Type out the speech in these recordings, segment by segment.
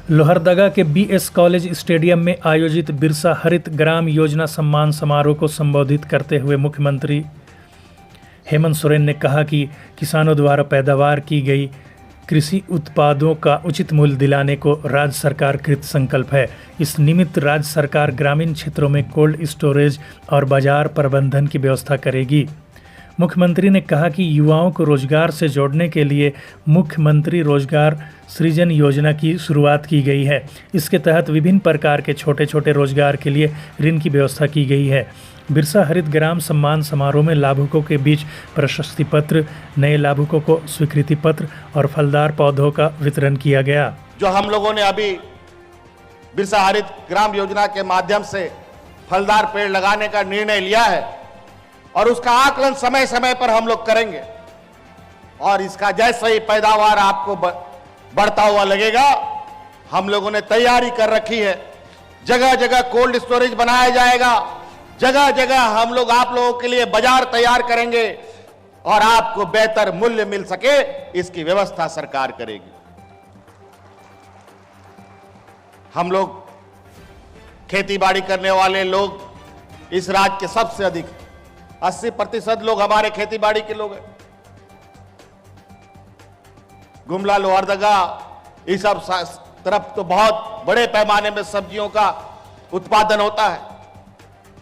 लोहरदगा के BS college stadium में आयोजित बिरसा हरित ग्राम योजना सम्मान समारोह को संबोधित करते हुए मुख्यमंत्री हेमंत सोरेन ने कहा कि किसानों द्वारा पैदावार की गई कृषि उत्पादों का उचित मूल्य दिलाने को राज्य सरकार कृत संकल्प है। इस निमित्त राज्य सरकार ग्रामीण क्षेत्रों में कोल्ड स्टोरेज और बाजार प्रबंधन की व्यवस्था करेगी। मुख्यमंत्री ने कहा कि युवाओं को रोजगार से जोड़ने के लिए मुख्यमंत्री रोजगार सृजन योजना की शुरुआत की गई है। इसके तहत विभिन्न प्रकार के छोटे छोटे रोजगार के लिए ऋण की व्यवस्था की गई है। बिरसा हरित ग्राम सम्मान समारोह में लाभुकों के बीच प्रशस्ति पत्र, नए लाभुकों को स्वीकृति पत्र और फलदार पौधों का वितरण किया गया। जो हम लोगों ने अभी बिरसा हरित ग्राम योजना के माध्यम से फलदार पेड़ लगाने का निर्णय लिया है और उसका आकलन समय समय पर हम लोग करेंगे और इसका जैसे ही पैदावार आपको बढ़ता हुआ लगेगा, हम लोगों ने तैयारी कर रखी है। जगह जगह कोल्ड स्टोरेज बनाया जाएगा, जगह जगह हम लोग आप लोगों के लिए बाजार तैयार करेंगे और आपको बेहतर मूल्य मिल सके इसकी व्यवस्था सरकार करेगी। हम लोग खेती बाड़ी करने वाले लोग इस राज्य के सबसे अधिक 80% लोग हमारे खेती बाड़ी के लोग हैं। गुमला, लोहरदगा, इस सब तरफ तो बहुत बड़े पैमाने में सब्जियों का उत्पादन होता है,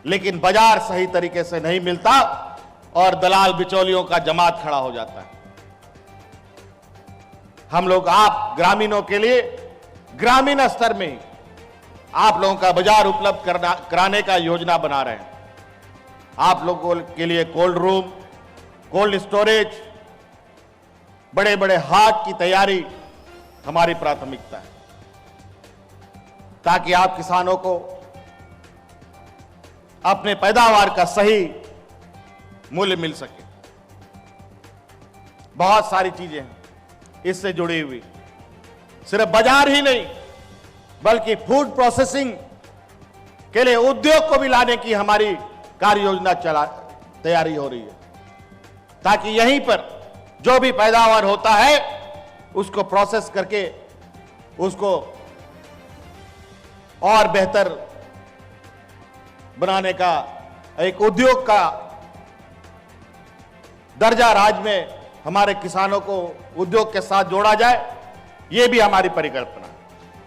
लेकिन बाजार सही तरीके से नहीं मिलता और दलाल बिचौलियों का जमात खड़ा हो जाता है। हम लोग आप ग्रामीणों के लिए ग्रामीण स्तर में आप लोगों का बाजार उपलब्ध कराने का योजना बना रहे हैं। आप लोगों के लिए कोल्ड रूम, कोल्ड स्टोरेज, बड़े बड़े हाट की तैयारी हमारी प्राथमिकता है, ताकि आप किसानों को अपने पैदावार का सही मूल्य मिल सके। बहुत सारी चीजें हैं इससे जुड़ी हुई, सिर्फ बाजार ही नहीं बल्कि फूड प्रोसेसिंग के लिए उद्योग को भी लाने की हमारी कार्य योजना तैयारी हो रही है, ताकि यहीं पर जो भी पैदावार होता है उसको प्रोसेस करके उसको और बेहतर बनाने का एक उद्योग का दर्जा राज्य में हमारे किसानों को उद्योग के साथ जोड़ा जाए, ये भी हमारी परिकल्पना है।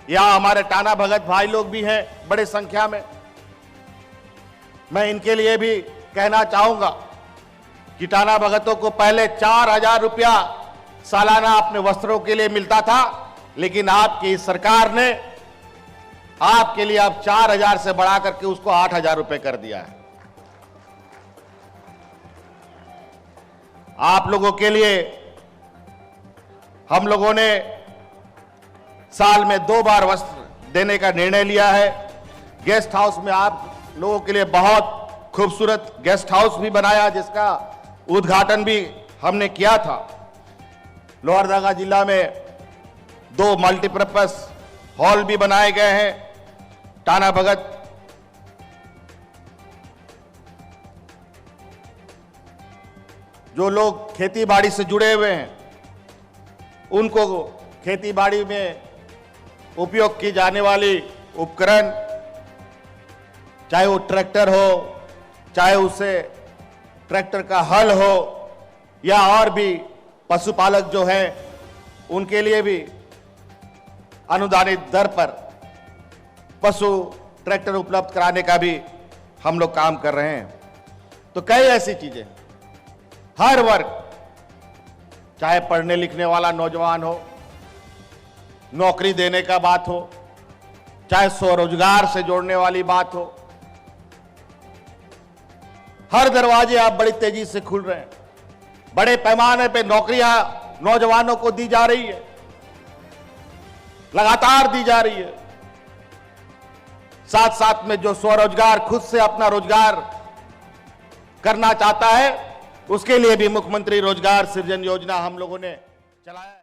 यहां हमारे टाना भगत भाई लोग भी हैं बड़े संख्या में। मैं इनके लिए भी कहना चाहूंगा कि टाना भगतों को पहले 4,000 रुपया सालाना अपने वस्त्रों के लिए मिलता था, लेकिन आपकी सरकार ने आपके लिए अब 4,000 से बढ़ा करके उसको 8,000 रुपए कर दिया है। आप लोगों के लिए हम लोगों ने साल में 2 बार वस्त्र देने का निर्णय लिया है। गेस्ट हाउस में आप लोगों के लिए बहुत खूबसूरत गेस्ट हाउस भी बनाया, जिसका उद्घाटन भी हमने किया था। लोहरदगा जिला में 2 मल्टीपर्पज हॉल भी बनाए गए हैं। टाना भगत जो लोग खेती बाड़ी से जुड़े हुए हैं उनको खेती बाड़ी में उपयोग की जाने वाली उपकरण, चाहे वो ट्रैक्टर हो, चाहे उसे ट्रैक्टर का हल हो, या और भी पशुपालक जो हैं उनके लिए भी अनुदानित दर पर पशु ट्रैक्टर उपलब्ध कराने का भी हम लोग काम कर रहे हैं। तो कई ऐसी चीजें, हर वर्ग, चाहे पढ़ने लिखने वाला नौजवान हो, नौकरी देने का बात हो, चाहे स्वरोजगार से जोड़ने वाली बात हो, हर दरवाजे आप बड़ी तेजी से खुल रहे हैं। बड़े पैमाने पे नौकरियां नौजवानों को दी जा रही है, लगातार दी जा रही है। साथ साथ में जो स्वरोजगार, खुद से अपना रोजगार करना चाहता है, उसके लिए भी मुख्यमंत्री रोजगार सृजन योजना हम लोगों ने चलाया है।